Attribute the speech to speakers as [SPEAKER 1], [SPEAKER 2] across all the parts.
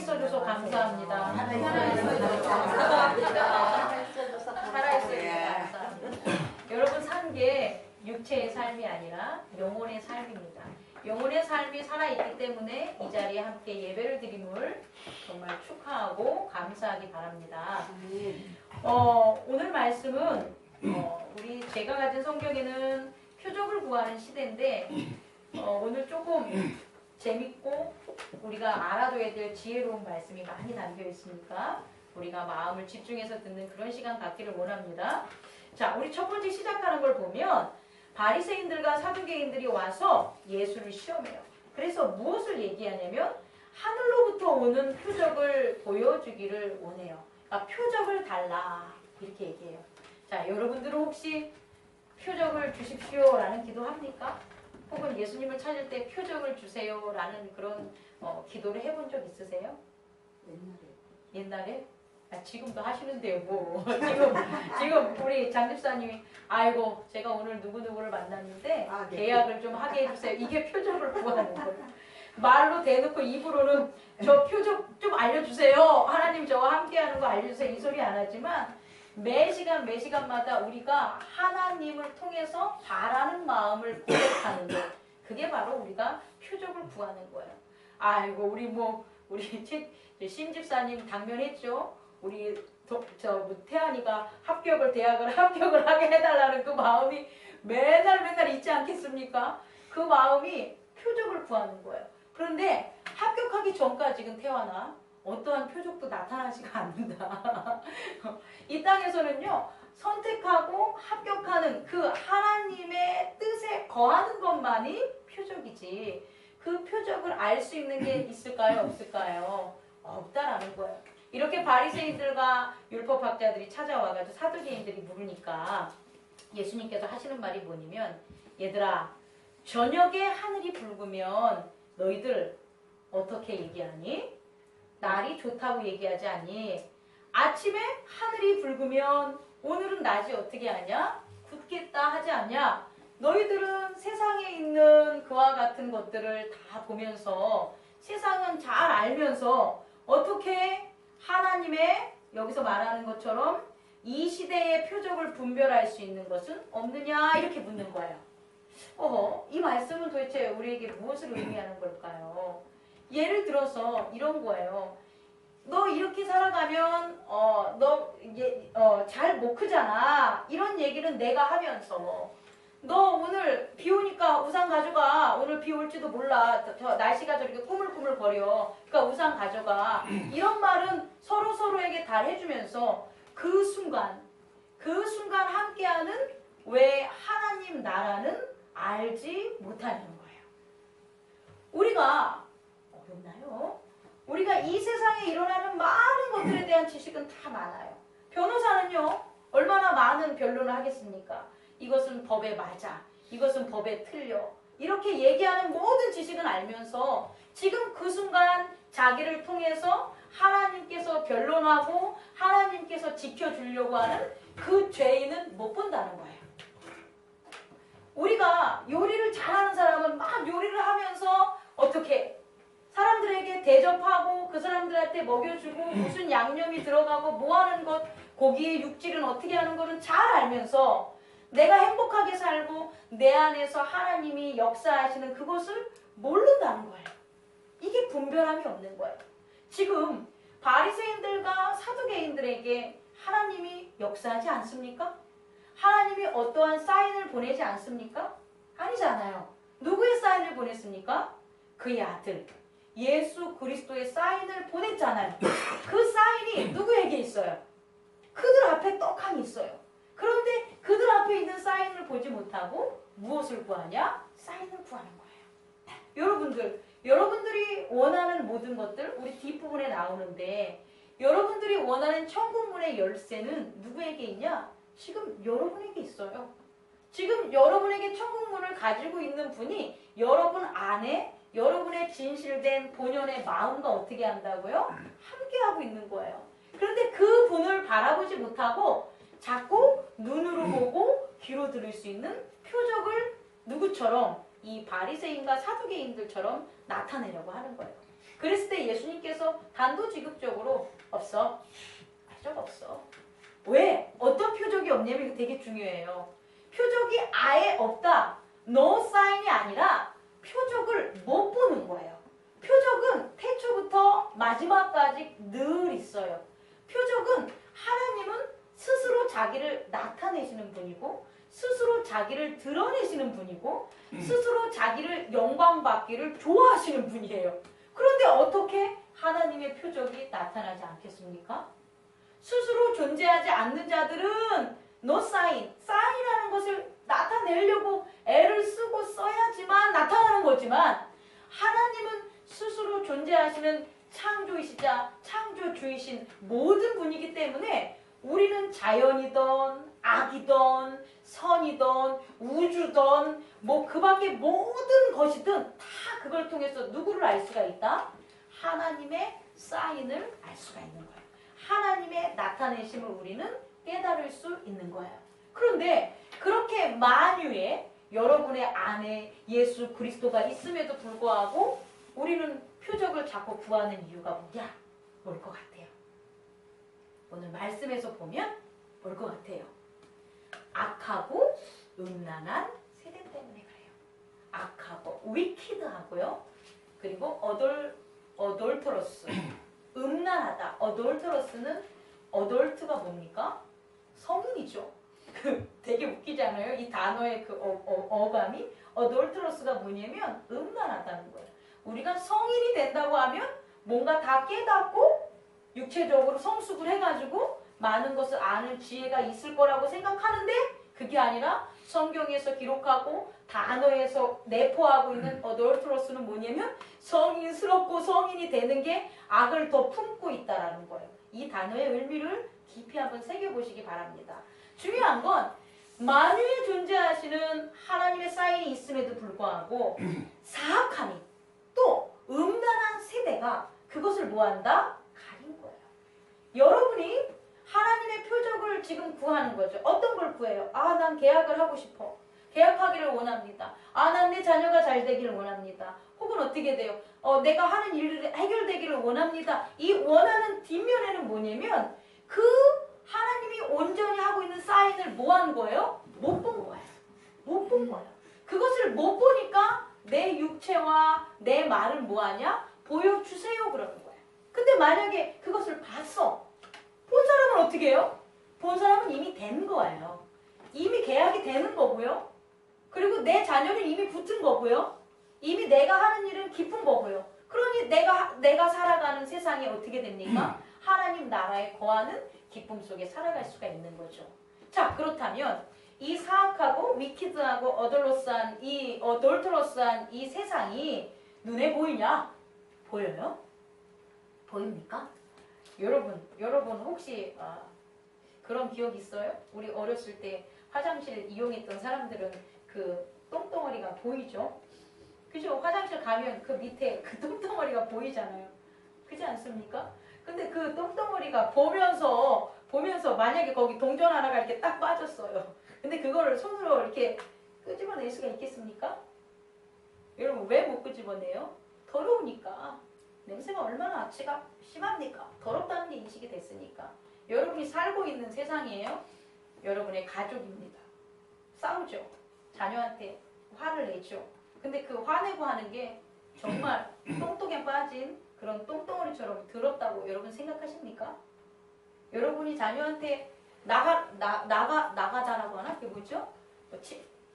[SPEAKER 1] 살아있어줘서 감사합니다.
[SPEAKER 2] 살아있어줘서
[SPEAKER 1] 감사합니다. 여러분 산 게 육체의 삶이 아니라 영혼의 삶입니다. 영혼의 삶이 살아있기 때문에 이 자리에 함께 예배를 드림을 정말 축하하고 감사하기 바랍니다. 오늘 말씀은 제가 가진 성경에는 표적을 구하는 시대인데 오늘 조금 재밌고 우리가 알아둬야 될 지혜로운 말씀이 많이 담겨 있으니까 우리가 마음을 집중해서 듣는 그런 시간 갖기를 원합니다. 자, 우리 첫 번째 시작하는 걸 보면 바리새인들과 사두개인들이 와서 예수를 시험해요. 그래서 무엇을 얘기하냐면 하늘로부터 오는 표적을 보여주기를 원해요. 그러니까 표적을 달라 이렇게 얘기해요. 자, 여러분들은 혹시 표적을 주십시오라는 기도합니까? 혹은 예수님을 찾을 때 표적을 주세요라는 그런 기도를 해본 적 있으세요? 옛날에? 지금도 하시는데요, 뭐. 지금 우리 장집사님이, 아이고, 제가 오늘 누구누구를 만났는데, 계약을 좀 하게 해주세요. 이게 표적을 구하는 거예요. 말로 대놓고 입으로는 저 표적 좀 알려주세요. 하나님 저와 함께 하는 거 알려주세요. 이 소리 안 하지만, 매 시간마다 우리가 하나님을 통해서 바라는 마음을 고백하는 것. 그게 바로 우리가 표적을 구하는 거예요. 아이고, 우리 심집사님 당면했죠? 우리 태안이가 대학을 합격을 하게 해달라는 그 마음이 맨날 있지 않겠습니까? 그 마음이 표적을 구하는 거예요. 그런데 합격하기 전까지는 태환아 어떠한 표적도 나타나지가 않는다. 이 땅에서는요, 선택하고 합격하는 그 하나님의 뜻에 거하는 것만이 표적이지, 그 표적을 알 수 있는 게 있을까요? 없을까요? 없다라는 거예요. 이렇게 바리새인들과 율법학자들이 찾아와가지고 사두개인들이 물으니까 예수님께서 하시는 말이 뭐냐면, 얘들아, 저녁에 하늘이 붉으면 너희들 어떻게 얘기하니? 날이 좋다고 얘기하지 않니? 아침에 하늘이 붉으면 오늘은 낮이 어떻게 하냐? 굳겠다 하지 않냐? 너희들은 세상에 있는 그와 같은 것들을 다 보면서 세상은 잘 알면서 어떻게 하나님의 여기서 말하는 것처럼 이 시대의 표적을 분별할 수 있는 것은 없느냐? 이렇게 묻는 거예요. 이 말씀은 도대체 우리에게 무엇을 의미하는 걸까요? 예를 들어서 이런 거예요. 너 이렇게 살아가면 잘 못 크잖아. 이런 얘기는 내가 하면서 너 오늘 비 오니까 우산 가져가. 오늘 비 올지도 몰라. 날씨가 저렇게 꾸물꾸물 거려. 그러니까 우산 가져가. 이런 말은 서로에게 다 해주면서 그 순간 함께하는 왜 하나님 나라는 알지 못하는 거예요. 우리가 어렵나요? 우리가 이 세상에 일어나는 많은 것들에 대한 지식은 다 많아요. 변호사는요, 얼마나 많은 변론을 하겠습니까? 이것은 법에 맞아. 이것은 법에 틀려. 이렇게 얘기하는 모든 지식은 알면서 지금 그 순간 자기를 통해서 하나님께서 변론하고 하나님께서 지켜주려고 하는 그 죄인은 못 본다는 거예요. 우리가 요리를 잘하는 사람은 막 요리를 하면서 어떻게 사람들에게 대접하고 그 사람들한테 먹여주고 무슨 양념이 들어가고 뭐 하는 것, 고기의 육질은 어떻게 하는 거는 잘 알면서 내가 행복하게 살고 내 안에서 하나님이 역사하시는 그것을 모른다는 거예요. 이게 분별함이 없는 거예요. 지금 바리새인들과 사두개인들에게 하나님이 역사하지 않습니까? 하나님이 어떠한 사인을 보내지 않습니까? 아니잖아요. 누구의 사인을 보냈습니까? 그의 아들 예수 그리스도의 사인을 보냈잖아요. 그 사인이 누구에게 있어요? 그들 앞에 떡하니 있어요. 그런데 그들 앞에 있는 사인을 보지 못하고 무엇을 구하냐? 사인을 구하는 거예요. 여러분들이 원하는 모든 것들 우리 뒷부분에 나오는데 여러분들이 원하는 천국문의 열쇠는 누구에게 있냐? 지금 여러분에게 있어요. 지금 여러분에게 천국문을 가지고 있는 분이 여러분 안에 여러분의 진실된 본연의 마음과 어떻게 한다고요? 함께하고 있는 거예요. 그런데 그 분을 바라보지 못하고 자꾸 눈으로 보고 귀로 들을 수 있는 표적을 누구처럼 이 바리새인과 사두개인들처럼 나타내려고 하는 거예요. 그랬을 때 예수님께서 단도직입적으로 없어. 표적 없어. 왜? 어떤 표적이 없냐면 이거 되게 중요해요. 표적이 아예 없다. no sign이 아니라 표적을 못 보는 거예요. 표적은 태초부터 마지막까지 늘 있어요. 표적은 하나님은 스스로 자기를 나타내시는 분이고 스스로 자기를 드러내시는 분이고 스스로 자기를 영광받기를 좋아하시는 분이에요. 그런데 어떻게 하나님의 표적이 나타나지 않겠습니까? 스스로 존재하지 않는 자들은 no sign, sign이라는 것을 나타내려고 애를 쓰고 써야지만 나타나는 거지만 하나님은 스스로 존재하시는 창조이시자 창조주이신 모든 분이기 때문에 우리는 자연이든 악이든 선이든 우주든 뭐 그 밖에 모든 것이든 다 그걸 통해서 누구를 알 수가 있다? 하나님의 사인을 알 수가 있는 거예요. 하나님의 나타내심을 우리는 깨달을 수 있는 거예요. 그런데 그렇게 만유에 여러분의 안에 예수 그리스도가 있음에도 불구하고 우리는 표적을 자꾸 구하는 이유가 뭐냐? 뭘 것 같아요? 오늘 말씀에서 보면 뭘 것 같아요? 악하고 음란한 세대 때문에 그래요. 악하고 위키드하고요. 그리고 어돌트러스 음란하다. 어돌트러스는 어돌트가 뭡니까? 성인이죠. 되게 웃기지 않아요? 이 단어의 그 어감이 어돌트러스가 뭐냐면 음란하다는 거예요. 우리가 성인이 된다고 하면 뭔가 다 깨닫고 육체적으로 성숙을 해가지고 많은 것을 아는 지혜가 있을 거라고 생각하는데 그게 아니라 성경에서 기록하고 단어에서 내포하고 있는 어덜트러스는 뭐냐면 성인스럽고 성인이 되는 게 악을 더 품고 있다라는 거예요. 이 단어의 의미를 깊이 한번 새겨보시기 바랍니다. 중요한 건 만유에 존재하시는 하나님의 사인이 있음에도 불구하고 사악함이 또 음란한 세대가 그것을 뭐한다? 가린 거예요. 여러분이 하나님의 표적을 지금 구하는 거죠. 어떤 걸 구해요? 아, 난 계약을 하고 싶어. 계약하기를 원합니다. 아, 난 내 자녀가 잘 되기를 원합니다. 혹은 어떻게 돼요? 내가 하는 일들이 해결되기를 원합니다. 이 원하는 뒷면에는 뭐냐면 그 하나님이 온전히 하고 있는 사인을 뭐 한 거예요? 못 본 거예요. 못 본 거예요. 그것을 못 보니까 내 육체와 내 말을 뭐 하냐? 보여주세요 그러는 거예요. 근데 만약에 그것을 봤어. 본 사람은 어떻게 해요? 본 사람은 이미 된 거예요. 이미 계약이 되는 거고요. 그리고 내 자녀는 이미 붙은 거고요. 이미 내가 하는 일은 기쁜 거고요. 그러니 내가 살아가는 세상이 어떻게 됩니까? 하나님 나라에 거하는 기쁨 속에 살아갈 수가 있는 거죠. 자, 그렇다면 이 사악하고 위키드하고 어덜트러스한 이 세상이 눈에 보이냐? 보여요? 보입니까? 여러분 혹시 그런 기억 있어요? 우리 어렸을 때 화장실 이용했던 사람들은 그 똥덩어리가 보이죠? 그죠? 화장실 가면 그 밑에 그 똥덩어리가 보이잖아요. 그렇지 않습니까? 근데 그 똥덩어리가 보면서 만약에 거기 동전 하나가 이렇게 딱 빠졌어요. 근데 그거를 손으로 이렇게 끄집어낼 수가 있겠습니까? 여러분 왜 못 끄집어내요? 더러우니까. 냄새가 얼마나 악취가 심합니까? 더럽다는 게 인식이 됐으니까. 여러분이 살고 있는 세상이에요. 여러분의 가족입니다. 싸우죠. 자녀한테 화를 내죠. 근데 그 화내고 하는 게 정말 똥똥에 빠진 그런 똥덩어리처럼 더럽다고 여러분 생각하십니까? 여러분이 자녀한테 나가자라고 하나? 그게 뭐죠?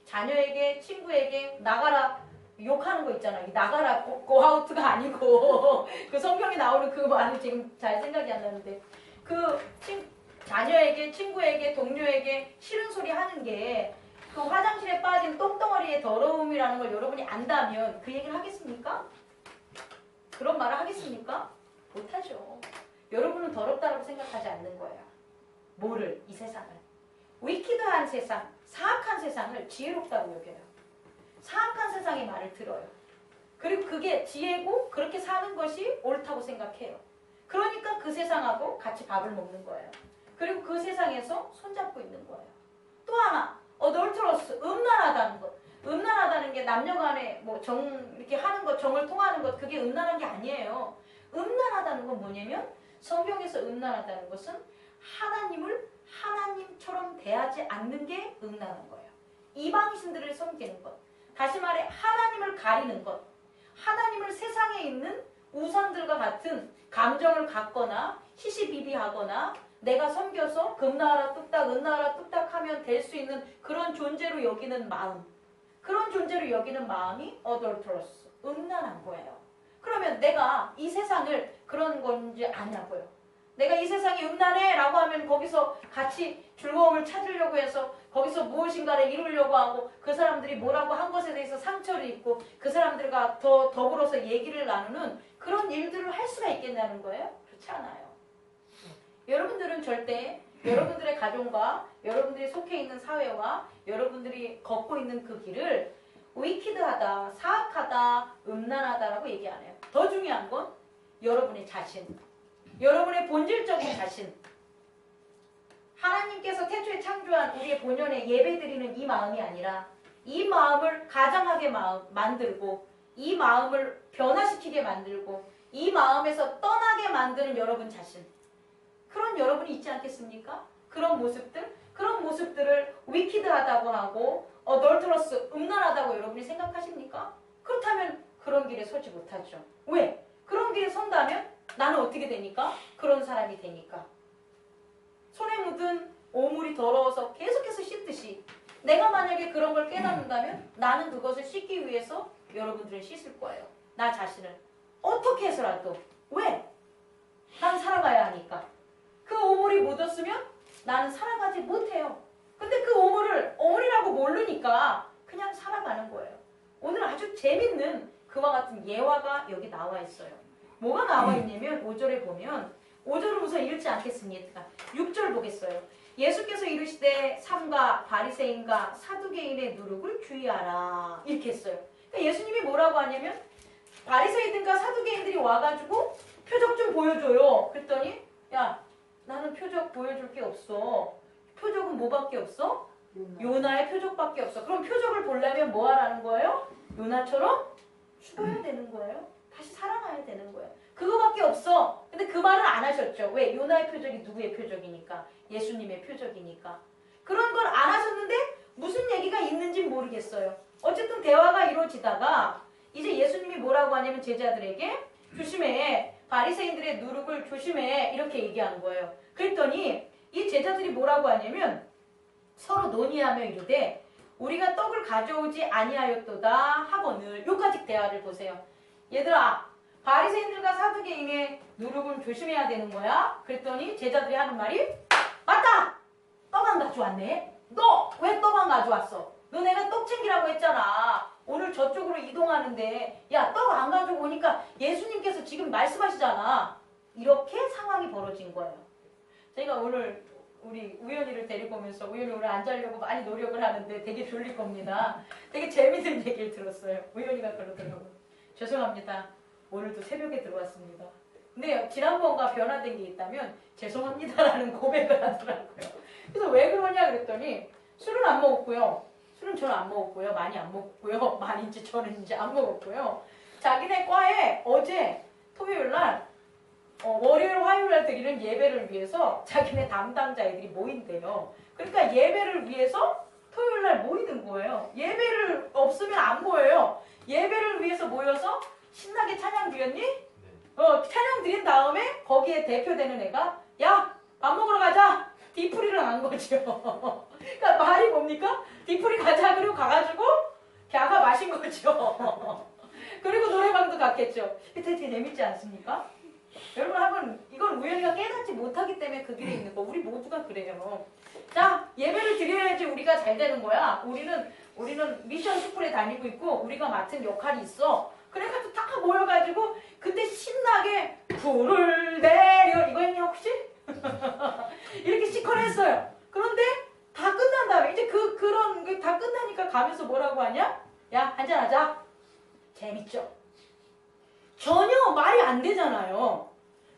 [SPEAKER 1] 자녀에게, 친구에게 나가라 욕하는 거 있잖아요. 나가라 고아우트가 아니고 그 성경에 나오는 그 말이 지금 잘 생각이 안 나는데 그 자녀에게, 친구에게, 동료에게 싫은 소리 하는 게 그 화장실에 빠진 똥덩어리의 더러움이라는 걸 여러분이 안다면 그 얘기를 하겠습니까? 그런 말을 하겠습니까? 못하죠. 여러분은 더럽다고 생각하지 않는 거예요. 뭐를? 이 세상을. 위키드한 세상, 사악한 세상을 지혜롭다고 여겨요. 사악한 세상의 말을 들어요. 그리고 그게 지혜고 그렇게 사는 것이 옳다고 생각해요. 그러니까 그 세상하고 같이 밥을 먹는 거예요. 그리고 그 세상에서 손잡고 있는 거예요. 또 하나, 어덜트러스, 음란하다는 것. 음란하다는 게 남녀간에 뭐 이렇게 하는 것, 정을 통하는 것, 그게 음란한 게 아니에요. 음란하다는 건 뭐냐면, 성경에서 음란하다는 것은 하나님을 하나님처럼 대하지 않는 게 음란한 거예요. 이방신들을 섬기는 것. 다시 말해 하나님을 가리는 것. 하나님을 세상에 있는 우상들과 같은 감정을 갖거나 시시비비하거나 내가 섬겨서 금나라 뚝딱 은나라 뚝딱 하면 될 수 있는 그런 존재로 여기는 마음. 그런 존재로 여기는 마음이 adulterous, 음란한 거예요. 그러면 내가 이 세상을 그런 건지 아냐고요. 내가 이 세상이 음란해 라고 하면 거기서 같이 즐거움을 찾으려고 해서 거기서 무엇인가를 이루려고 하고 그 사람들이 뭐라고 한 것에 대해서 상처를 입고 그 사람들과 더 더불어서 얘기를 나누는 그런 일들을 할 수가 있겠냐는 거예요? 그렇지 않아요. 여러분들은 절대 여러분들의 가정과 여러분들이 속해 있는 사회와 여러분들이 걷고 있는 그 길을 위키드하다, 사악하다, 음란하다라고 얘기 안 해요. 더 중요한 건 여러분의 자신, 여러분의 본질적인 자신. 하나님께서 태초에 창조한 우리의 본연의 예배드리는 이 마음이 아니라 이 마음을 가장하게 만들고 이 마음을 변화시키게 만들고 이 마음에서 떠나게 만드는 여러분 자신. 그런 여러분이 있지 않겠습니까? 그런 모습들을 위키드하다고 하고 adulterous, 음란하다고 여러분이 생각하십니까? 그렇다면 그런 길에 서지 못하죠. 왜? 그런 길에 선다면 나는 어떻게 되니까? 그런 사람이 되니까. 손에 묻은 오물이 더러워서 계속해서 씻듯이 내가 만약에 그런 걸 깨닫는다면 나는 그것을 씻기 위해서 여러분들을 씻을 거예요. 나 자신을. 어떻게 해서라도. 왜? 난 살아가야 하니까. 그 오물이 묻었으면 나는 살아가지 못해요. 근데 그 오물이라고 모르니까 그냥 살아가는 거예요. 오늘 아주 재밌는 그와 같은 예화가 여기 나와 있어요. 뭐가 나와 있냐면 5절에 보면 5절을 우선 읽지 않겠습니까? 6절 보겠어요. 예수께서 이르시되 삼가 바리새인과 사두개인의 누룩을 주의하라. 이렇게 했어요. 그러니까 예수님이 뭐라고 하냐면 바리새인들과 사두개인들이 와가지고 표적 좀 보여줘요. 그랬더니 야 나는 표적 보여줄 게 없어. 표적은 뭐밖에 없어? 요나의 표적밖에 없어. 그럼 표적을 보려면 뭐 하라는 거예요? 요나처럼 죽어야 되는 거예요. 다시 살아나야 되는 거예요. 그거밖에 없어. 근데 그 말은 안 하셨죠. 왜? 요나의 표적이 누구의 표적이니까? 예수님의 표적이니까. 그런 걸 안 하셨는데 무슨 얘기가 있는지 모르겠어요. 어쨌든 대화가 이루어지다가 이제 예수님이 뭐라고 하냐면 제자들에게 조심해. 바리새인들의 누룩을 조심해. 이렇게 얘기한 거예요. 그랬더니 이 제자들이 뭐라고 하냐면 서로 논의하며 이르되 우리가 떡을 가져오지 아니하였도다 하거늘. 요까지 대화를 보세요. 얘들아 바리새인들과 사두개인의 누룩은 조심해야 되는 거야. 그랬더니 제자들이 하는 말이 맞다! 떡 안 가져왔네. 너 왜 떡 안 가져왔어? 너 내가 떡 챙기라고 했잖아. 오늘 저쪽으로 이동하는데 야 떡 안 가지고 오니까 예수님께서 지금 말씀하시잖아. 이렇게 상황이 벌어진 거예요. 제가 오늘 우리 우연이를 데리고 오면서 우연이 오늘 안 자려고 많이 노력을 하는데 되게 졸릴 겁니다. 되게 재밌는 얘기를 들었어요. 우연이가 그러더라고요. 죄송합니다. 오늘도 새벽에 들어왔습니다. 근데 지난번과 변화된 게 있다면 죄송합니다라는 고백을 하더라고요. 그래서 왜 그러냐 그랬더니 술은 안 먹었고요. 술은 저는 안 먹었고요. 많이 안 먹었고요. 많이인지 저는인지 안 먹었고요. 자기네 과에 어제 토요일날 월요일 화요일날 드리는 예배를 위해서 자기네 담당자애들이 모인대요. 그러니까 예배를 위해서 토요일날 모이는 거예요. 예배를 없으면 안 모여요. 예배를 위해서 모여서 신나게 찬양 드렸니? 찬양 드린 다음에 거기에 대표되는 애가 야! 밥 먹으러 가자! 디프리를 한 거죠. 그러니까 말이 뭡니까? 디프리 가자 그리고 가가지고 걔가 마신 거죠. 그리고 노래방도 갔겠죠. 되게 재밌지 않습니까? 여러분 한번 이건 우연히가 깨닫지 못하기 때문에 그 길에 있는 거. 우리 모두가 그래요. 자 예배를 드려야지 우리가 잘 되는 거야. 우리는 미션 스쿨에 다니고 있고 우리가 맡은 역할이 있어. 그래가지고 다 모여가지고 그때 신나게 불을 내려 이거 했냐 혹시? 이렇게 시컬 했어요. 그런데 다 끝난 다음에 이제 그런 게 다 끝나니까 가면서 뭐라고 하냐? 야 한잔하자. 재밌죠? 전혀 말이 안 되잖아요.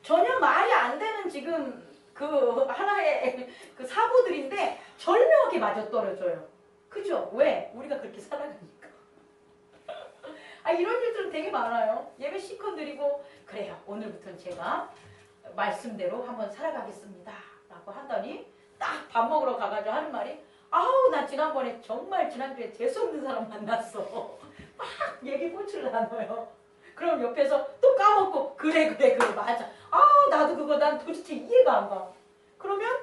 [SPEAKER 1] 전혀 말이 안 되는 지금 그 하나의 그 사고들인데 절묘하게 맞아떨어져요. 그죠? 왜? 우리가 그렇게 살아가니까. 아, 이런 일들은 되게 많아요. 예배 시컨 드리고 그래요. 오늘부터는 제가 말씀대로 한번 살아가겠습니다. 라고 하더니 딱 밥 먹으러 가가지고 하는 말이 아우 나 지난번에 정말 지난주에 재수없는 사람 만났어. 막 얘기 꽃을 나눠요. 그럼 옆에서 또 까먹고 그래 맞아. 아 나도 그거 난 도대체 이해가 안 가. 그러면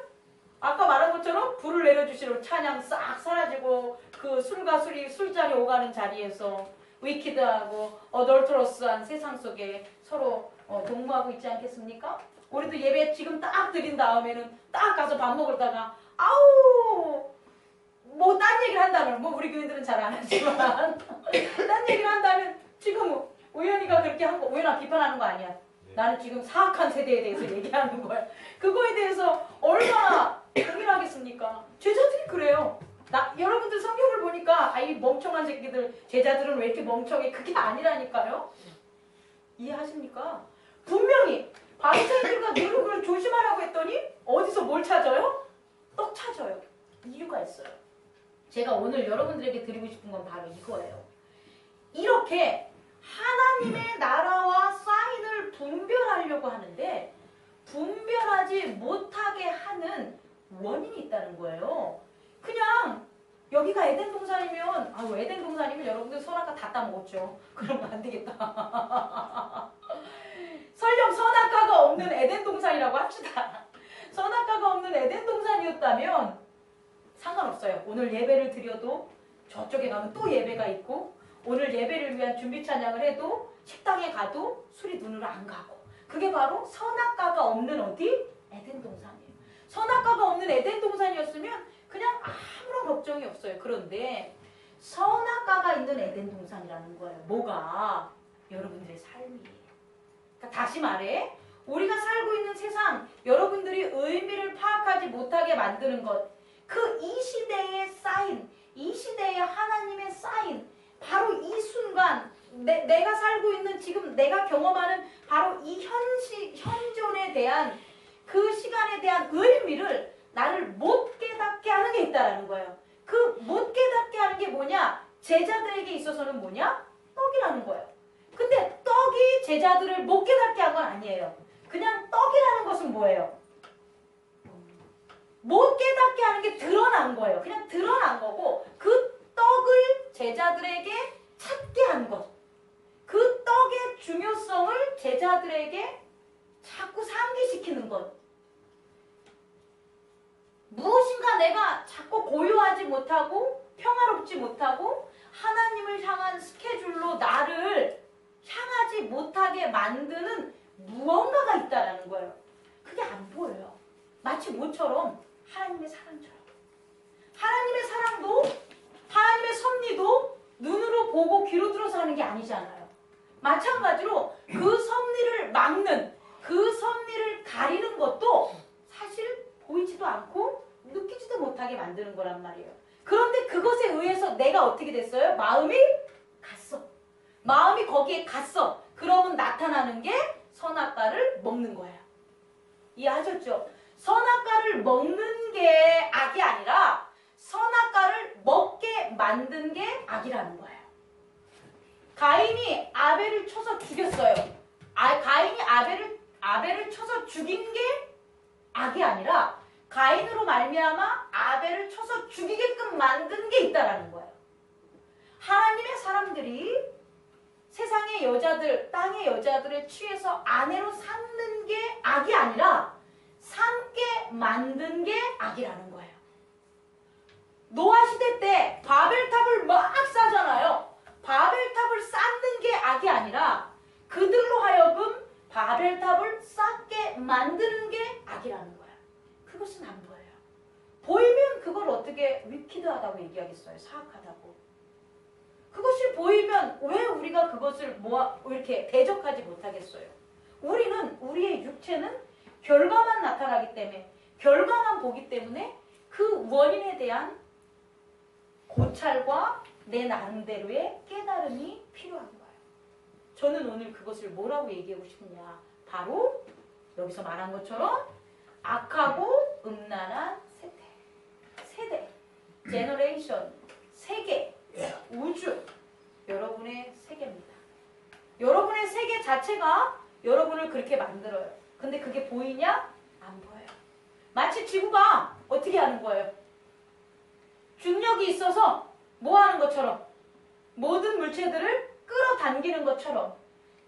[SPEAKER 1] 아까 말한 것처럼 불을 내려주시러 찬양 싹 사라지고 그 술과 술이 술자리 오가는 자리에서 위키드하고 어덜트러스한 세상 속에 서로 동무하고 있지 않겠습니까? 우리도 예배 지금 딱 드린 다음에는 딱 가서 밥 먹으다가 아우 뭐 딴 얘기를 한다면 뭐 우리 교인들은 잘 안 하지만 딴 얘기를 한다면 지금 우연이가 그렇게 한 거 우연아 비판하는 거 아니야. 나는 지금 사악한 세대에 대해서 얘기하는 거야. 그거에 대해서 얼마나 동일하겠습니까? 제자들이 그래요. 여러분들 성경을 보니까 이 멍청한 새끼들 제자들은 왜 이렇게 멍청해? 그게 아니라니까요. 이해하십니까? 분명히 바리새인들과 늘 그걸 조심하라고 했더니 어디서 뭘 찾아요? 떡 찾아요. 이유가 있어요. 제가 오늘 여러분들에게 드리고 싶은 건 바로 이거예요. 이렇게 하나님의 나라와 사인을 분별하려고 하는데 분별하지 못하게 하는 원인이 있다는 거예요. 그냥 여기가 에덴 동산이면 에덴 동산이면 여러분들 선악과 다 따먹었죠. 그러면 안 되겠다. 설령 선악과가 없는 에덴 동산이라고 합시다. 선악과가 없는 에덴 동산이었다면 상관없어요. 오늘 예배를 드려도 저쪽에 가면 또 예배가 있고 오늘 예배를 위한 준비 찬양을 해도 식당에 가도 술이 눈으로 안 가고 그게 바로 선악과가 없는 어디? 에덴 동산이에요. 선악과가 없는 에덴 동산이었으면 그냥 아무런 걱정이 없어요. 그런데 선악과가 있는 에덴 동산이라는 거예요. 뭐가? 여러분들의 삶이에요. 그러니까 다시 말해 우리가 살고 있는 세상 여러분들이 의미를 파악하지 못하게 만드는 것 그 이 시대의 사인 이 시대의 하나님의 사인 바로 이 순간 내가 살고 있는 지금 내가 경험하는 바로 이 현존에 대한 그 시간에 대한 의미를 나를 못 깨닫게 하는 게 있다라는 거예요. 그 못 깨닫게 하는 게 뭐냐? 제자들에게 있어서는 뭐냐? 떡이라는 거예요. 근데 떡이 제자들을 못 깨닫게 한 건 아니에요. 그냥 떡이라는 것은 뭐예요? 못 깨닫게 하는 게 드러난 거예요. 그냥 드러난 거고 그 떡을 제자들에게 찾게 한 것. 그 떡의 중요성을 제자들에게 자꾸 상기시키는 것. 무엇인가 내가 자꾸 고요하지 못하고 평화롭지 못하고 하나님을 향한 스케줄로 나를 향하지 못하게 만드는 무언가가 있다라는 거예요. 그게 안 보여요. 마치 뭐처럼? 하나님의 사랑처럼. 하나님의 사랑도 하나님의 섭리도 눈으로 보고 귀로 들어서 하는 게 아니잖아요. 마찬가지로 그 섭리를 막는 그 섭리를 가리는 것도 사실 보이지도 않고 느끼지도 못하게 만드는 거란 말이에요. 그런데 그것에 의해서 내가 어떻게 됐어요? 마음이 갔어. 마음이 거기에 갔어. 그러면 나타나는 게 선악과를 먹는 거예요. 이해하셨죠? 선악과를 먹는 게 악이 아니라 선악과를 먹게 만든 게 악이라는 거예요. 가인이 아벨을 쳐서 죽였어요. 가인이 아벨을 쳐서 죽인 게 악이 아니라 가인으로 말미암아 아벨을 쳐서 죽이게끔 만든 게 있다라는 거예요. 하나님의 사람들이 세상의 여자들, 땅의 여자들을 취해서 아내로 삼는 게 악이 아니라 삼게 만든 게 악이라는 거예요. 노아 시대 때 바벨탑을 막 쌓잖아요. 바벨탑을 쌓는 게 악이 아니라 그들로 하여금 바벨탑을 쌓게 만드는 게 악이라는 거예요. 그것은 안 보여요. 보이면 그걸 어떻게 위키드하다고 얘기하겠어요? 사악하다고. 그것이 보이면 왜 우리가 그것을 이렇게 대적하지 못하겠어요? 우리의 육체는 결과만 나타나기 때문에 결과만 보기 때문에 그 원인에 대한 고찰과 내 나름대로의 깨달음이 필요한 거예요. 저는 오늘 그것을 뭐라고 얘기하고 싶냐? 바로 여기서 말한 것처럼 악하고 음란한 세대, 제너레이션, 세계, 우주, 여러분의 세계입니다. 여러분의 세계 자체가 여러분을 그렇게 만들어요. 근데 그게 보이냐? 안 보여요. 마치 지구가 어떻게 하는 거예요? 중력이 있어서 뭐 하는 것처럼, 모든 물체들을 끌어당기는 것처럼,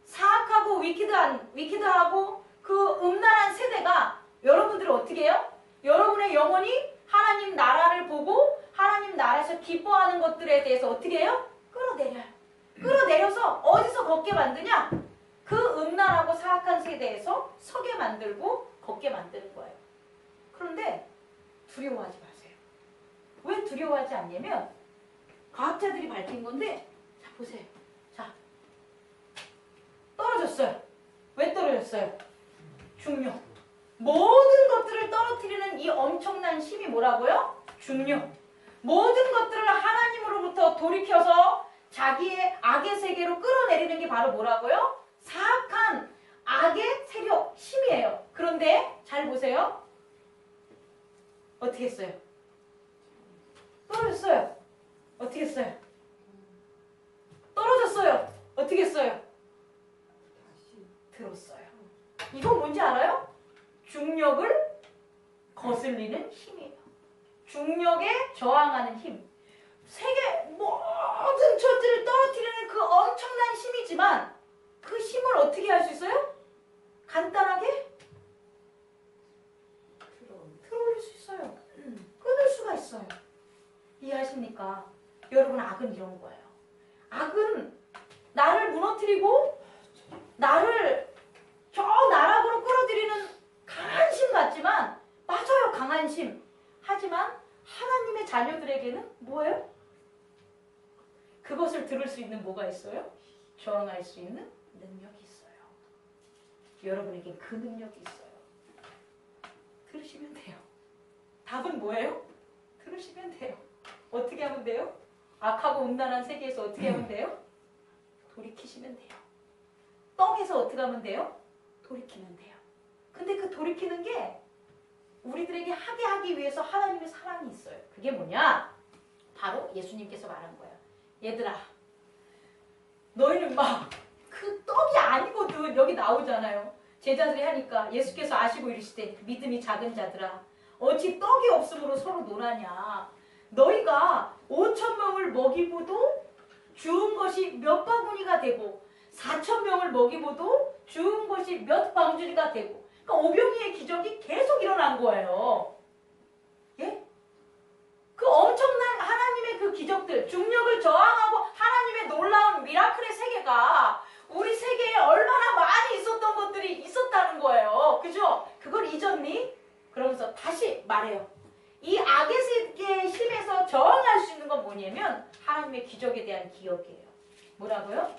[SPEAKER 1] 사악하고 위키드하고 그 음란한 세대가 여러분들을 어떻게 해요? 여러분의 영혼이 하나님 나라를 보고 하나님 나라에서 기뻐하는 것들에 대해서 어떻게 해요? 끌어내려요. 끌어내려서 어디서 걷게 만드냐? 그 음란하고 사악한 세대에서 서게 만들고 걷게 만드는 거예요. 그런데 두려워하지 마세요. 왜 두려워하지 않냐면 과학자들이 밝힌 건데, 자 보세요. 자, 떨어졌어요. 왜 떨어졌어요? 중력. 모든 것들을 떨어뜨리는 이 엄청난 힘이 뭐라고요? 중력. 모든 것들을 하나님으로부터 돌이켜서 자기의 악의 세계로 끌어내리는 게 바로 뭐라고요? 사악한 악의 세력, 힘이에요. 그런데 잘 보세요. 어떻게 했어요? 떨어졌어요. 어떻게 했어요? 떨어졌어요. 어떻게 했어요? 들었어요. 이건 뭔지 알아요? 중력을 거슬리는 힘이에요. 중력에 저항하는 힘. 세계 모든 천지를 떨어뜨리는 그 엄청난 힘이지만 그 힘을 어떻게 할 수 있어요? 간단하게 들어올릴 수 있어요. 끊을 수가 있어요. 이해하십니까? 여러분, 악은 이런 거예요. 악은 나를 무너뜨리고 나를 저 나락으로 끌어들이는 강한 힘 같지만, 맞아요, 강한 힘. 하지만 하나님의 자녀들에게는 뭐예요? 그것을 들을 수 있는 뭐가 있어요? 저항할 수 있는 능력이 있어요. 여러분에게 그 능력이 있어요. 들으시면 돼요. 답은 뭐예요? 들으시면 돼요. 어떻게 하면 돼요? 악하고 음란한 세계에서 어떻게 하면 돼요? 돌이키시면 돼요. 떡에서 어떻게 하면 돼요? 돌이키면 돼요. 근데 그 돌이키는 게 우리들에게 하기 위해서 하나님의 사랑이 있어요. 그게 뭐냐? 바로 예수님께서 말한 거예요. 얘들아, 너희는 막 그 떡이 아니거든. 여기 나오잖아요. 제자들이 하니까 예수께서 아시고 이르시되 믿음이 작은 자들아, 어찌 떡이 없으므로 서로 논하냐. 너희가 5,000명을 먹이고도 주운 것이 몇 바구니가 되고 4,000명을 먹이고도 주운 것이 몇 방주리가 되고, 그러니까 오병이의 기적이 계속 일어난 거예요. 예? 그 엄청난 하나님의 그 기적들, 중력을 저항하고 하나님의 놀라운 미라클의 세계가 우리 세계에 얼마나 많이 있었던 것들이 있었다는 거예요. 그죠? 그걸 잊었니? 그러면서 다시 말해요. 이 악의 세계의 힘에서 저항할 수 있는 건 뭐냐면 하나님의 기적에 대한 기억이에요. 뭐라고요?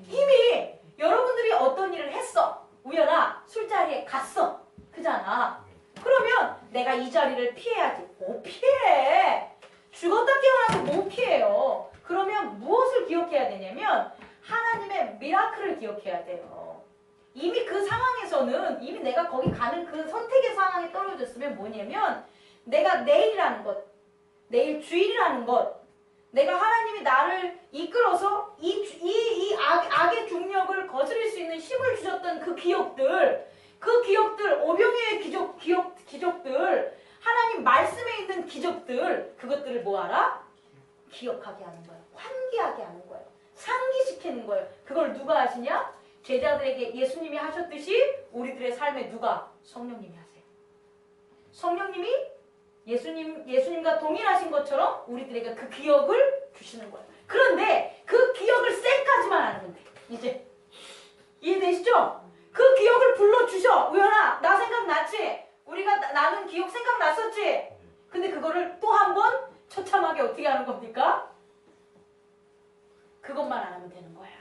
[SPEAKER 1] 이미 여러분들이 어떤 일을 했어. 우연아, 술자리에 갔어. 그잖아. 그러면 내가 이 자리를 피해야지. 못 피해. 죽었다 깨어나도 못 피해요. 그러면 무엇을 기억해야 되냐면 하나님의 미라클을 기억해야 돼요. 이미 그 상황에서는, 이미 내가 거기 가는 그 선택의 상황에 떨어졌으면 뭐냐면 내가 내일이라는 것, 내일 주일이라는 것, 내가 하나님이 나를 이끌어서 이 악의 중력을 거스릴 수 있는 힘을 주셨던 그 기억들, 오병이의 기적들, 하나님 말씀에 있는 기적들, 그것들을 뭐하라? 기억하게 하는 거예요. 환기하게 하는 거예요. 상기시키는 거예요. 그걸 누가 하시냐? 제자들에게 예수님이 하셨듯이 우리들의 삶에 누가? 성령님이 하세요. 성령님이 예수님과 동일하신 것처럼 우리들에게 그 기억을 주시는 거예요. 그런데 그 기억을 쌩까지만 하면 돼. 이제 이해되시죠? 그 기억을 불러주셔. 우연아, 나 생각났지? 우리가 나는 기억 생각났었지? 근데 그거를 또 한 번 처참하게 어떻게 하는 겁니까? 그것만 안 하면 되는 거예요.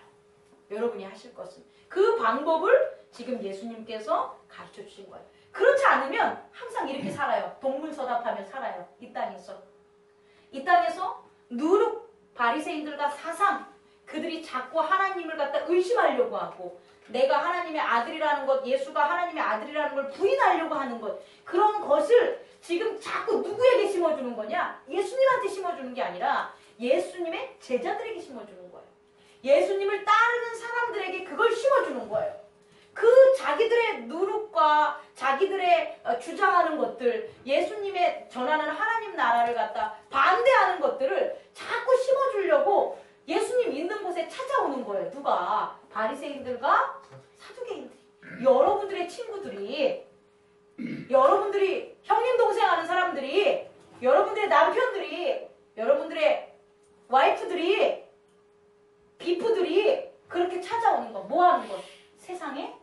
[SPEAKER 1] 여러분이 하실 것은. 그 방법을 지금 예수님께서 가르쳐 주신 거예요. 그렇지 않으면 항상 이렇게 살아요. 동문서답하며 살아요. 이 땅에서. 이 땅에서 누룩 바리새인들과 사상, 그들이 자꾸 하나님을 갖다 의심하려고 하고, 내가 하나님의 아들이라는 것, 예수가 하나님의 아들이라는 걸 부인하려고 하는 것, 그런 것을 지금 자꾸 누구에게 심어주는 거냐? 예수님한테 심어주는 게 아니라 예수님의 제자들에게 심어주는 거예요. 예수님을 따르는 사람들에게 그걸 심어주는 거예요. 그 자기들의 누룩과 자기들의 주장하는 것들, 예수님의 전하는 하나님 나라를 갖다 반대하는 것들을 자꾸 심어주려고 예수님 있는 곳에 찾아오는 거예요. 누가? 바리새인들과 사두개인들이. 여러분들의 친구들이, 여러분들이 형님 동생 하는 사람들이, 여러분들의 남편들이, 여러분들의 와이프들이, 비프들이 그렇게 찾아오는 거. 뭐 하는 거? 세상에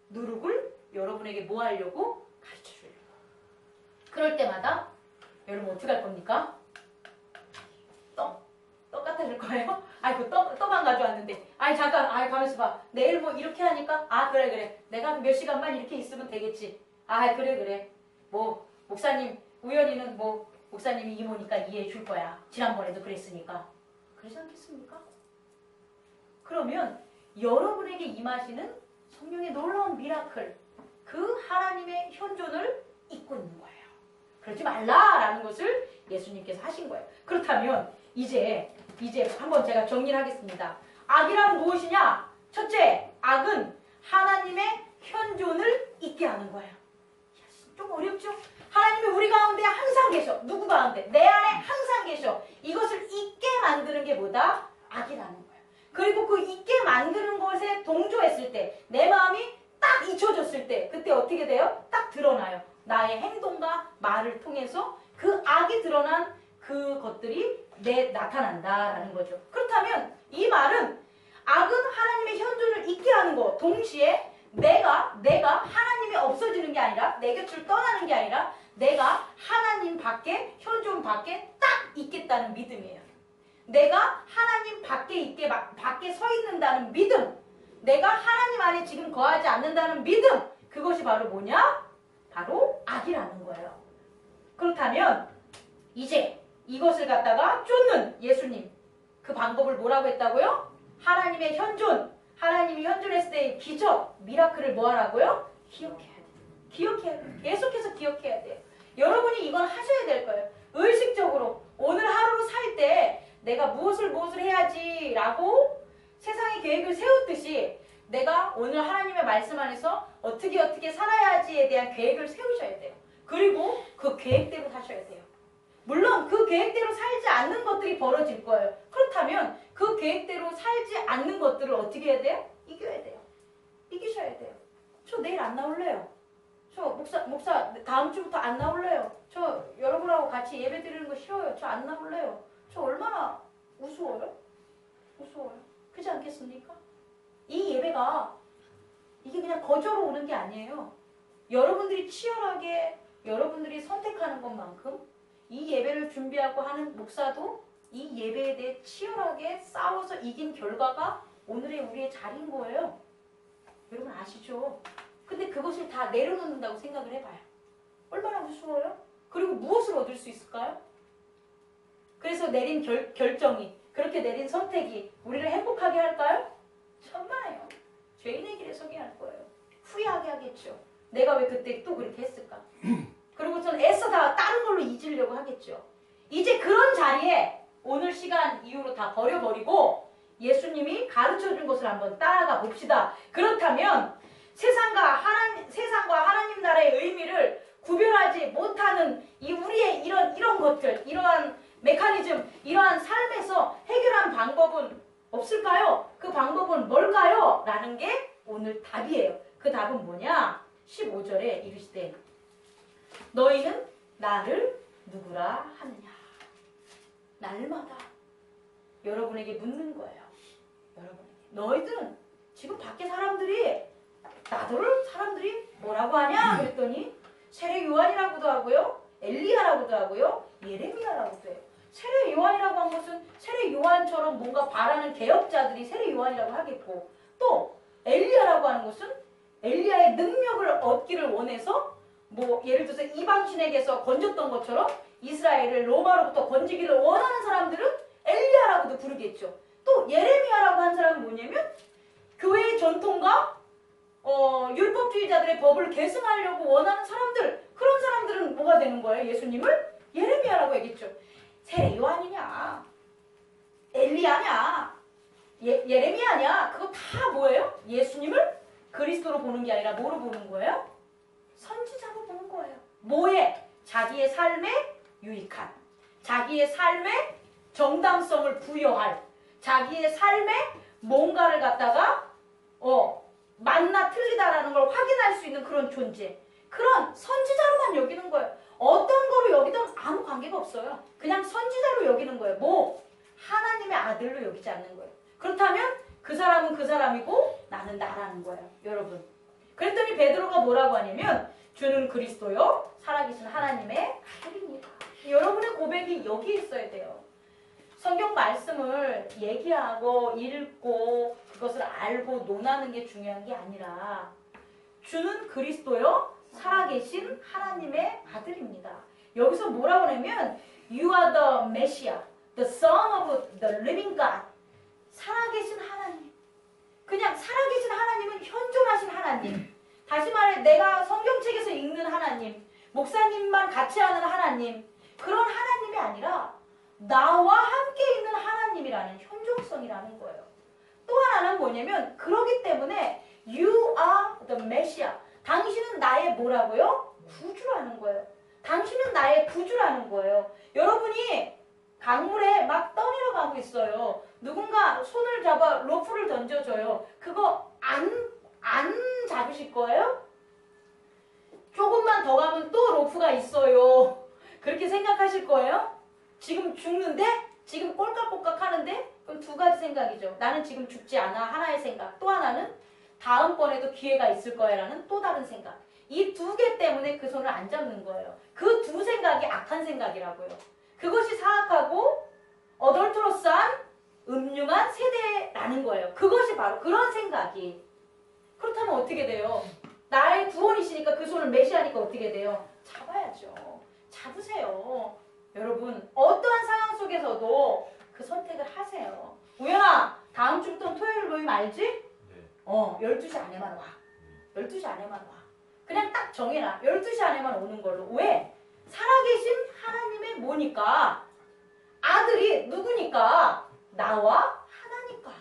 [SPEAKER 1] 누룩을 여러분에게 뭐 하려고? 가르쳐 주려고. 그럴 때마다 여러분 어떻게 할 겁니까? 떡 갖다 줄 거예요? 아이고 떡만 가져왔는데 잠깐 가만있어 봐. 내일 뭐 이렇게 하니까 그래 내가 몇 시간만 이렇게 있으면 되겠지. 그래 뭐 목사님 우연히는 뭐 목사님이 이모니까 이해해 줄 거야. 지난번에도 그랬으니까. 그러지 않겠습니까? 그러면 여러분에게 임하시는 성령의 놀라운 미라클, 그 하나님의 현존을 잊고 있는 거예요. 그러지 말라라는 것을 예수님께서 하신 거예요. 그렇다면 이제 한번 제가 정리를 하겠습니다. 악이란 무엇이냐? 첫째, 악은 하나님의 현존을 잊게 하는 거예요. 좀 어렵죠? 하나님이 우리 가운데 항상 계셔. 누구 가운데? 내 안에 항상 계셔. 이것을 잊게 만드는 게 뭐다? 악이라는 거예요. 그리고 그 잊게 만드는 것에 동조했을 때, 내 마음이 딱 잊혀졌을 때, 그때 어떻게 돼요? 딱 드러나요. 나의 행동과 말을 통해서 그 악이 드러난 그것들이 나타난다라는 거죠. 그렇다면 이 말은 악은 하나님의 현존을 잊게 하는 거, 동시에 내가 하나님이 없어지는 게 아니라, 내 곁을 떠나는 게 아니라 내가 하나님 밖에, 현존 밖에 딱 있겠다는 믿음이에요. 내가 하나님 밖에 서 있는다는 믿음, 내가 하나님 안에 지금 거하지 않는다는 믿음, 그것이 바로 뭐냐? 바로 악이라는 거예요. 그렇다면 이제 이것을 갖다가 쫓는 예수님, 그 방법을 뭐라고 했다고요? 하나님의 현존, 하나님이 현존했을 때의 기적, 미라클을 뭐 하라고요? 기억해야 돼요. 기억해야 돼요. 계속해서 기억해야 돼요. 여러분이 이건 하셔야 될 거예요. 의식적으로 오늘 하루 살 때 내가 무엇을 해야지 라고 세상의 계획을 세웠듯이 내가 오늘 하나님의 말씀 안에서 어떻게 살아야지에 대한 계획을 세우셔야 돼요. 그리고 그 계획대로 사셔야 돼요. 물론 그 계획대로 살지 않는 것들이 벌어질 거예요. 그렇다면 그 계획대로 살지 않는 것들을 어떻게 해야 돼요? 이겨야 돼요. 이기셔야 돼요. 저 내일 안 나올래요. 저 목사 다음 주부터 안 나올래요. 저 여러분하고 같이 예배 드리는 거 싫어요. 저 안 나올래요. 저 얼마나 우스워요? 그렇지 않겠습니까? 이 예배가 이게 그냥 거저로 오는 게 아니에요. 여러분들이 치열하게 여러분들이 선택하는 것만큼 이 예배를 준비하고 하는 목사도 이 예배에 대해 치열하게 싸워서 이긴 결과가 오늘의 우리의 자리인 거예요. 여러분 아시죠? 근데 그것을 다 내려놓는다고 생각을 해봐요. 얼마나 우스워요? 그리고 무엇을 얻을 수 있을까요? 그래서 내린 결정이, 그렇게 내린 선택이 우리를 행복하게 할까요? 천만에요. 죄인의 길에 서게 할 거예요. 후회하게 하겠죠. 내가 왜 그때 또 그렇게 했을까? 그리고 저는 애써 다 다른 걸로 잊으려고 하겠죠. 이제 그런 자리에 오늘 시간 이후로 다 버려버리고 예수님이 가르쳐준 것을 한번 따라가 봅시다. 그렇다면 세상과 하나님 나라의 의미를 구별하지 못하는 이 우리의 이런 것들, 이러한 메커니즘, 이러한 삶에서 해결한 방법은 없을까요? 그 방법은 뭘까요? 라는 게 오늘 답이에요. 그 답은 뭐냐? 15절에 이르시되 너희는 나를 누구라 하느냐? 날마다 여러분에게 묻는 거예요. 너희들은 지금 밖에 사람들이 나더러 사람들이 뭐라고 하냐? 그랬더니 세례 요한이라고도 하고요. 엘리야라고도 하고요. 예레미야라고도 해요. 세례 요한이라고 한 것은 세례 요한처럼 뭔가 바라는 개혁자들이 세례 요한이라고 하겠고, 또 엘리야라고 하는 것은 엘리야의 능력을 얻기를 원해서 뭐 예를 들어서 이방신에게서 건졌던 것처럼 이스라엘을 로마로부터 건지기를 원하는 사람들은 엘리야라고도 부르겠죠. 또 예레미야라고 한 사람은 뭐냐면 교회의 전통과 율법주의자들의 법을 계승하려고 원하는 사람들, 그런 사람들은 뭐가 되는 거예요? 예수님을 예레미야라고 얘기했죠. 세례 요한이냐? 엘리야냐, 예레미야냐, 그거 다 뭐예요? 예수님을 그리스도로 보는 게 아니라 뭐로 보는 거예요? 선지자로 보는 거예요. 뭐에? 자기의 삶에 유익한, 자기의 삶에 정당성을 부여할, 자기의 삶에 뭔가를 갖다가 맞나 틀리다라는 걸 확인할 수 있는 그런 존재, 그런 선지자로만 여기는 거예요. 어떤 거로 여기든 아무 관계가 없어요. 그냥 선지자로 여기는 거예요. 뭐? 하나님의 아들로 여기지 않는 거예요. 그렇다면 그 사람은 그 사람이고 나는 나라는 거예요. 여러분. 그랬더니 베드로가 뭐라고 하냐면 주는 그리스도요 살아계신 하나님의 아들입니다. 여러분의 고백이 여기 있어야 돼요. 성경 말씀을 얘기하고 읽고 그것을 알고 논하는 게 중요한 게 아니라 주는 그리스도요 살아계신 하나님의 아들입니다. 여기서 뭐라고 하냐면 You are the Messiah, the Son of the Living God. 살아계신 하나님. 그냥 살아계신 하나님은 현존하신 하나님. 다시 말해 내가 성경책에서 읽는 하나님, 목사님만 같이 하는 하나님, 그런 하나님이 아니라 나와 함께 있는 하나님이라는 현존성이라는 거예요. 또 하나는 뭐냐면 그러기 때문에 You are the Messiah. 당신은 나의 뭐라고요? 구주라는 거예요. 당신은 나의 구주라는 거예요. 여러분이 강물에 막 떠내려 가고 있어요. 누군가 손을 잡아 로프를 던져줘요. 그거 안 잡으실 거예요? 조금만 더 가면 또 로프가 있어요. 그렇게 생각하실 거예요? 지금 죽는데? 지금 꼴깍꼴깍 하는데? 그럼 두 가지 생각이죠. 나는 지금 죽지 않아. 하나의 생각. 또 하나는 다음번에도 기회가 있을 거야 라는 또 다른 생각. 이 두 개 때문에 그 손을 안 잡는 거예요. 그 두 생각이 악한 생각이라고요. 그것이 사악하고 어덜트러스한 음흉한 세대라는 거예요. 그것이 바로 그런 생각이. 그렇다면 어떻게 돼요? 나의 구원이시니까 그 손을 메시하니까 어떻게 돼요? 잡아야죠. 잡으세요. 여러분 어떠한 상황 속에서도 그 선택을 하세요. 우연아 다음 주부터 토요일 모임 알지?
[SPEAKER 2] 네.
[SPEAKER 1] 12시 안에만 와. 12시 안에만 와. 그냥 딱 정해놔. 12시 안에만 오는 걸로. 왜? 살아계신 하나님의 뭐니까? 아들이 누구니까? 나와 하나니까.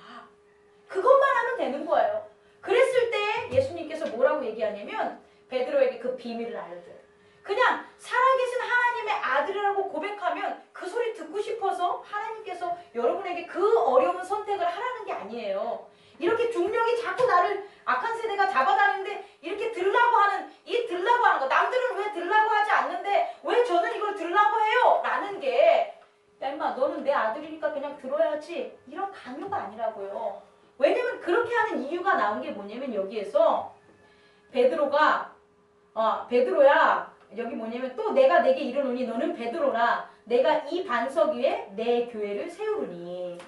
[SPEAKER 1] 그것만 하면 되는 거예요. 그랬을 때 예수님께서 뭐라고 얘기하냐면 베드로에게 그 비밀을 알려줘요. 그냥 살아계신 하나님의 아들이라고 고백하면 그 소리 듣고 싶어서 하나님께서 여러분에게 그 어려운 선택을 하라는 게 아니에요. 이렇게 중력이 자꾸 나를 악한 세대가 잡아다니는데 이렇게 들라고 하는 거, 남들은 왜 들라고 하지 않는데 왜 저는 이걸 들라고 해요? 라는 게 야 임마 너는 내 아들이니까 그냥 들어야지, 이런 강요가 아니라고요. 왜냐면 그렇게 하는 이유가 나온 게 뭐냐면 여기에서 베드로가 베드로야 여기 뭐냐면 또 내가 내게 이르노니 너는 베드로라 내가 이 반석 위에 내 교회를 세우리니.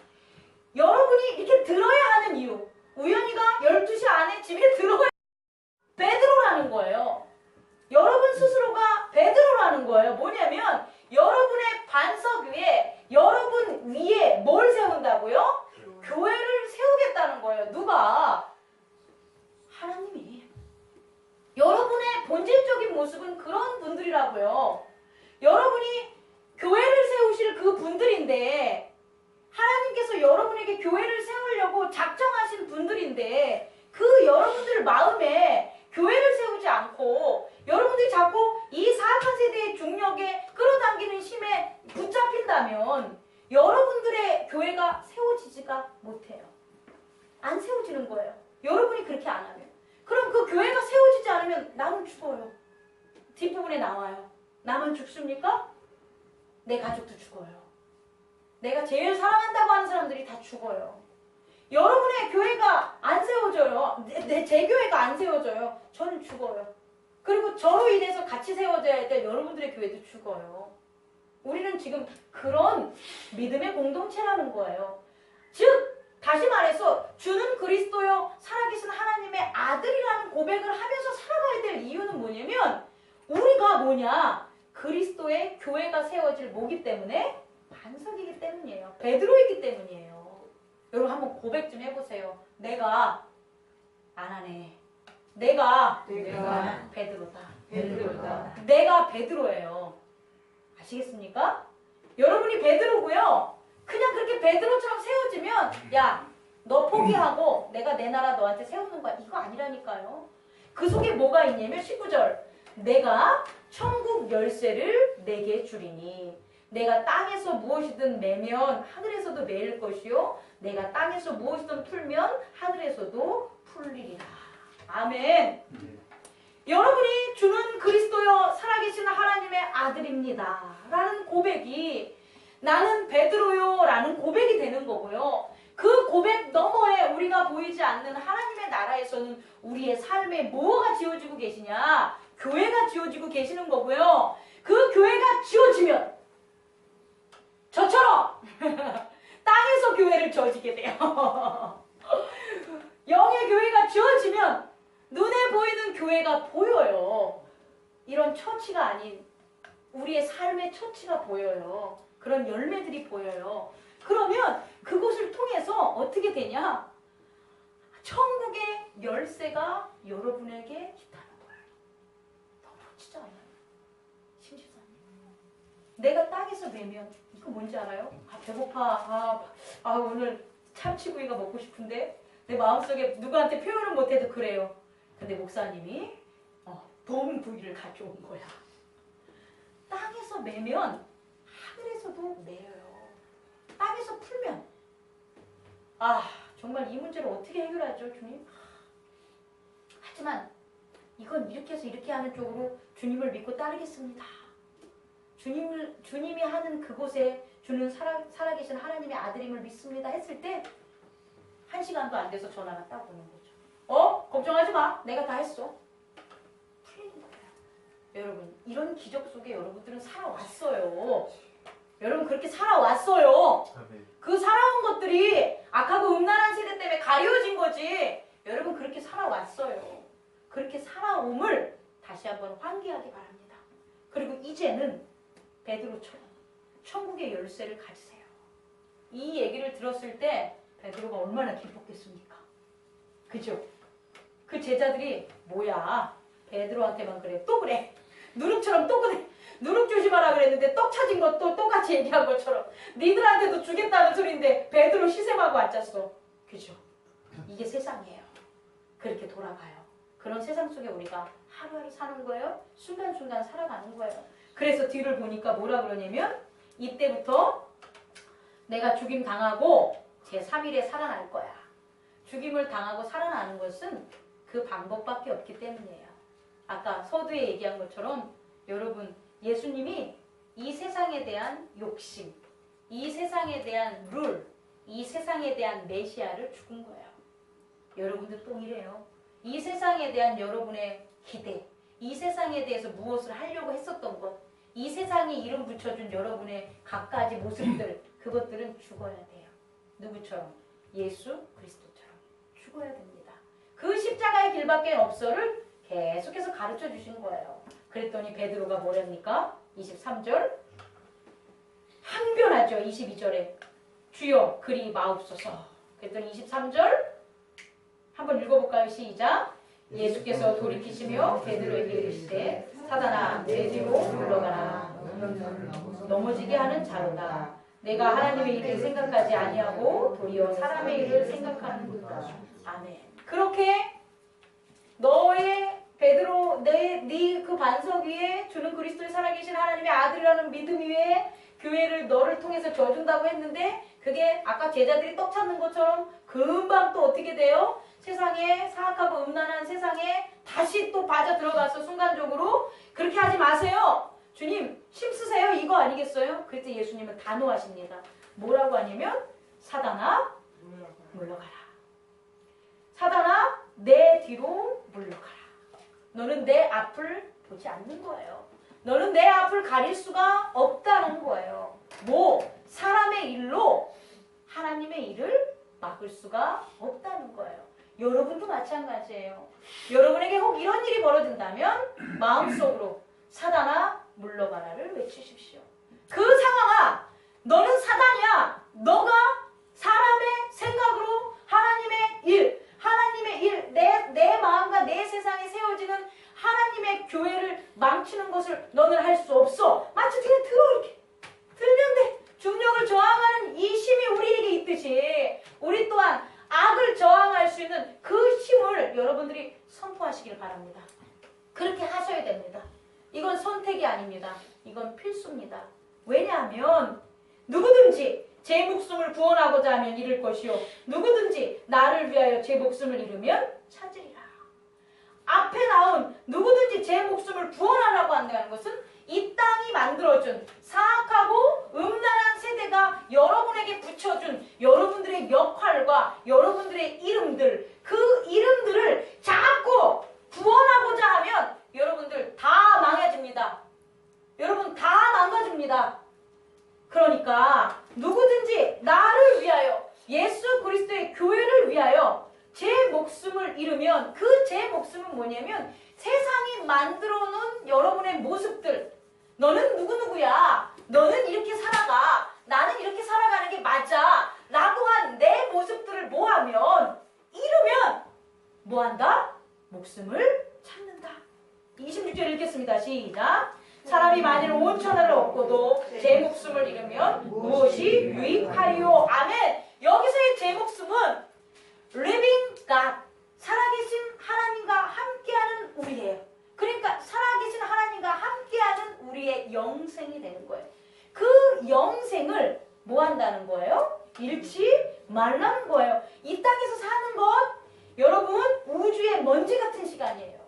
[SPEAKER 1] 여러분이 이렇게 들어야 하는 이유, 우연히가 12시 안에 집에 들어가야 베드로라는 거예요. 여러분 스스로가 베드로라는 거예요. 뭐냐면 여러분의 반석 위에, 여러분 위에 뭘 세운다고요? 교회를 세우겠다는 거예요. 누가? 하나님이. 여러분의 본질적인 모습은 그런 분들이라고요. 여러분이 교회를 세우실 그 분들인데 하나님께서 여러분에게 교회를 세우려고 작정하신 분들인데 그 여러분들 마음에 교회를 세우지 않고 여러분들이 자꾸 이 사악한 세대의 중력에 끌어당기는 힘에 붙잡힌다면 여러분들의 교회가 세워지지가 못해요. 안 세워지는 거예요. 여러분이 그렇게 안 하면. 그럼 그 교회가 세워지지 않으면 나는 죽어요. 뒷부분에 나와요. 나만 죽습니까? 내 가족도 죽어요. 내가 제일 사랑한다고 하는 사람들이 다 죽어요. 여러분의 교회가 안 세워져요. 제 교회가 안 세워져요. 저는 죽어요. 그리고 저로 인해서 같이 세워져야 될 여러분들의 교회도 죽어요. 우리는 지금 그런 믿음의 공동체라는 거예요. 즉 다시 말해서 주는 그리스도요 살아계신 하나님의 아들이라는 고백을 하면서 살아가야 될 이유는 뭐냐면 우리가 뭐냐? 그리스도의 교회가 세워질 모기 때문에 반석이기 때문이에요. 베드로이기 때문이에요. 여러분 한번 고백 좀 해보세요. 내가 안 하네. 내가 베드로다. 내가 베드로예요. 아시겠습니까? 여러분이 베드로고요. 그냥 그렇게 베드로처럼 세워지면 야, 너 포기하고 내가 내 나라 너한테 세우는 거야. 이거 아니라니까요. 그 속에 뭐가 있냐면 19절. 내가 천국 열쇠를 내게 주리니 내가 땅에서 무엇이든 매면 하늘에서도 매일 것이요 내가 땅에서 무엇이든 풀면 하늘에서도 풀리리라. 아멘. 여러분이 주는 그리스도여 살아계신 하나님의 아들입니다 라는 고백이 나는 베드로요 라는 고백이 되는 거고요. 그 고백 너머에 우리가 보이지 않는 하나님의 나라에서는 우리의 삶에 뭐가 지어지고 계시냐? 교회가 지어지고 계시는 거고요. 그 교회가 지어지면 저처럼 땅에서 교회를 지어지게 돼요. 영의 교회가 지어지면 눈에 보이는 교회가 보여요. 이런 처치가 아닌 우리의 삶의 처치가 보여요. 그런 열매들이 보여요. 그러면 그곳을 통해서 어떻게 되냐? 천국의 열쇠가 여러분에게 있다는 거예요. 너무 멋지지 않아요? 심지사님. 내가 땅에서 매면 이거 뭔지 알아요? 아 배고파. 오늘 참치구이가 먹고 싶은데 내 마음속에 누구한테 표현을 못해도 그래요. 근데 목사님이 돔 구이를 가져온 거야. 땅에서 매면 하늘에서도 매여요. 땅에서 풀면 정말 이 문제를 어떻게 해결하죠, 주님? 하지만 이건 이렇게 해서 이렇게 하는 쪽으로 주님을 믿고 따르겠습니다. 주님이 하는 그곳에 주는 살아계신 하나님의 아들임을 믿습니다 했을 때 1시간도 안 돼서 전화가 딱 오는 거죠. 걱정하지 마. 내가 다 했어. 풀리는 거예요. 여러분, 이런 기적 속에 여러분들은 살아왔어요. 여러분 그렇게 살아왔어요. 그 살아온 것들이 악하고 음란한 세대 때문에 가려진 거지. 여러분 그렇게 살아왔어요. 그렇게 살아옴을 다시 한번 환기하기 바랍니다. 그리고 이제는 베드로처럼 천국의 열쇠를 가지세요. 이 얘기를 들었을 때 베드로가 얼마나 기뻤겠습니까? 그죠? 그 제자들이 뭐야 베드로한테만 그래 또 그래 누룩처럼 또 그래 누룩 주지 마라 그랬는데 떡 찾은 것도 똑같이 얘기한 것처럼 니들한테도 주겠다는 소리인데 베드로 시샘하고 앉았어. 그죠? 이게 세상이에요. 그렇게 돌아가요. 그런 세상 속에 우리가 하루하루 사는 거예요. 순간순간 살아가는 거예요. 그래서 뒤를 보니까 뭐라 그러냐면 이때부터 내가 죽임 당하고 제3일에 살아날 거야. 죽임을 당하고 살아나는 것은 그 방법밖에 없기 때문이에요. 아까 서두에 얘기한 것처럼 여러분 예수님이 이 세상에 대한 욕심, 이 세상에 대한 룰, 이 세상에 대한 메시아를 죽은 거예요. 여러분들 또 이래요. 이 세상에 대한 여러분의 기대, 이 세상에 대해서 무엇을 하려고 했었던 것, 이 세상이 이름 붙여준 여러분의 갖가지 모습들, 그것들은 죽어야 돼요. 누구처럼? 예수 그리스도처럼 죽어야 됩니다. 그 십자가의 길밖에 없어를 계속해서 가르쳐 주신 거예요. 그랬더니 베드로가 뭐랍니까? 23절 항변하죠. 22절에 주여 그리 마옵소서. 그랬더니 23절 한번 읽어볼까요? 시작. 예수께서 돌이키시며 베드로에게 이르시되 사단아 내 뒤로 물러가라. 넘어지게 하는 자로다. 내가 하나님의 일을 생각하지 아니하고 도리어 사람의 일을 생각하는구나. 아멘. 그렇게 너의 베드로 네 그 반석 위에 주는 그리스도의 살아계신 하나님의 아들이라는 믿음 위에 교회를 너를 통해서 져준다고 했는데 그게 아까 제자들이 떡 찾는 것처럼 금방 또 어떻게 돼요? 세상에 사악하고 음란한 세상에 다시 또 빠져들어가서 순간적으로 그렇게 하지 마세요. 주님 힘쓰세요. 이거 아니겠어요? 그때 예수님은 단호하십니다. 뭐라고 하냐면 사단아 물러가라. 사단아 내 뒤로 물러가라. 너는 내 앞을 보지 않는 거예요. 너는 내 앞을 가릴 수가 없다는 거예요. 사람의 일로 하나님의 일을 막을 수가 없다는 거예요. 여러분도 마찬가지예요. 여러분에게 혹 이런 일이 벌어진다면 마음속으로 사단아 물러가라를 외치십시오. 그 상황아 너는 사단이야. 너가 사람의 생각으로 하나님의 일, 내 마음과 내 세상에 세워지는 하나님의 교회를 망치는 것을 너는 할 수 없어. 마치 그냥 들어 이렇게 들면 돼. 중력을 저항하는 이 선택이 아닙니다. 이건 필수입니다. 왜냐하면 누구든지 제 목숨을 구원하고자 하면 잃을 것이요 누구든지 나를 위하여 제 목숨을 잃으면 찾으리라. 앞에 나온 누구든지 제 목숨을 구원하라고 한다는 것은 이 땅이 만들어준 사악하고 음란한 세대가 여러분에게 붙여준 여러분들의 역할과 여러분들의 이름들, 그 이름들을 자꾸 구원하고자 하면 여러분들 다 망해집니다. 여러분 다 망가집니다. 그러니까 누구든지 나를 위하여 예수 그리스도의 교회를 위하여 제 목숨을 잃으면 그 제 목숨은 뭐냐면 세상이 만들어 놓은 여러분의 모습들, 너는 누구누구야, 너는 이렇게 살아가, 나는 이렇게 살아가는 게 맞아 라고 한 내 모습들을 뭐하면 잃으면 뭐한다? 목숨을 찾는다. 26절 읽겠습니다. 시작. 사람이 만일 온 천하를 얻고도 제 목숨을 잃으면 무엇이 유익하리요. 아멘. 여기서의 제 목숨은 living God, 살아계신 하나님과 함께하는 우리예요. 그러니까 살아계신 하나님과 함께하는 우리의 영생이 되는 거예요. 그 영생을 뭐 한다는 거예요? 잃지 말라는 거예요. 이 땅에서 사는 것, 여러분 우주의 먼지 같은 시간이에요.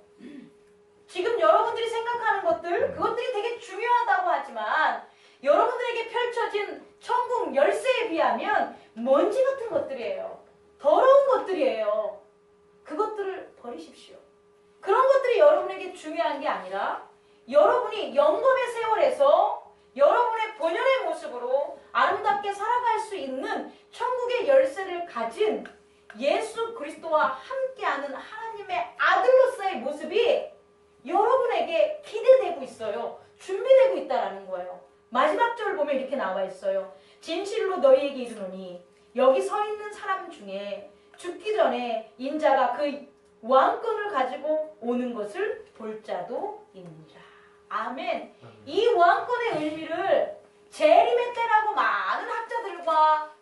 [SPEAKER 1] 지금 여러분들이 생각하는 것들, 그것들이 되게 중요하다고 하지만 여러분들에게 펼쳐진 천국 열쇠에 비하면 먼지 같은 것들이에요. 더러운 것들이에요. 그것들을 버리십시오. 그런 것들이 여러분에게 중요한 게 아니라 여러분이 영겁의 세월에서 여러분의 본연의 모습으로 아름답게 살아갈 수 있는 천국의 열쇠를 가진 예수 그리스도와 함께하는 하나님의 아들로서의 모습이 여러분에게 기대되고 있어요. 준비되고 있다는 거예요. 마지막 절 보면 이렇게 나와 있어요. 진실로 너희에게 이르노니 여기 서 있는 사람 중에 죽기 전에 인자가 그 왕권을 가지고 오는 것을 볼 자도 있느니라. 아멘. 이 왕권의 의미를 재림의 때라고 많은 학자들과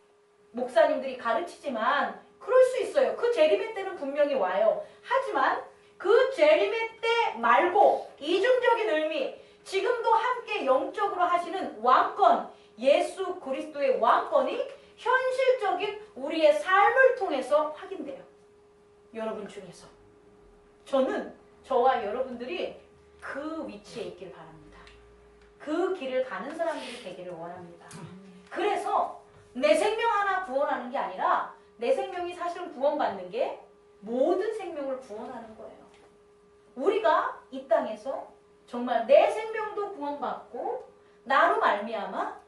[SPEAKER 1] 목사님들이 가르치지만 그럴 수 있어요. 그 재림의 때는 분명히 와요. 하지만 그 재림의 때 말고 이중적인 의미, 지금도 함께 영적으로 하시는 왕권, 예수 그리스도의 왕권이 현실적인 우리의 삶을 통해서 확인돼요. 여러분 중에서. 저는 저와 여러분들이 그 위치에 있길 바랍니다. 그 길을 가는 사람들이 되기를 원합니다. 그래서 내 생명 하나 구원하는 게 아니라 내 생명이 사실은 구원받는 게 모든 생명을 구원하는 거예요. 우리가 이 땅에서 정말 내 생명도 구원받고 나로 말미암아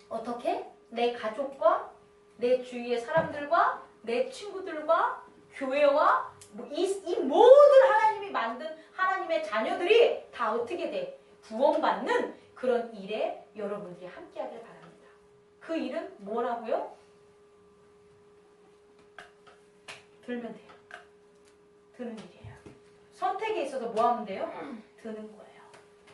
[SPEAKER 1] 어떻게? 내 가족과 내 주위의 사람들과 내 친구들과 교회와 이 모든 하나님이 만든 하나님의 자녀들이 다 어떻게 돼? 구원받는 그런 일에 여러분들이 함께하길 바랍니다. 그 일은 뭐라고요? 들면 돼요. 드는 일이에요. 선택에 있어서 뭐 하면 돼요? 드는 거예요.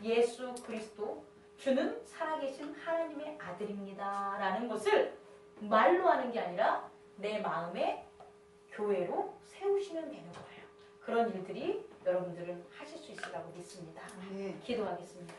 [SPEAKER 1] 예수 그리스도 주는 살아계신 하나님의 아들입니다 라는 것을 말로 하는 게 아니라 내 마음에 교회로 세우시면 되는 거예요. 그런 일들이 여러분들은 하실 수 있으라고 믿습니다. 기도하겠습니다.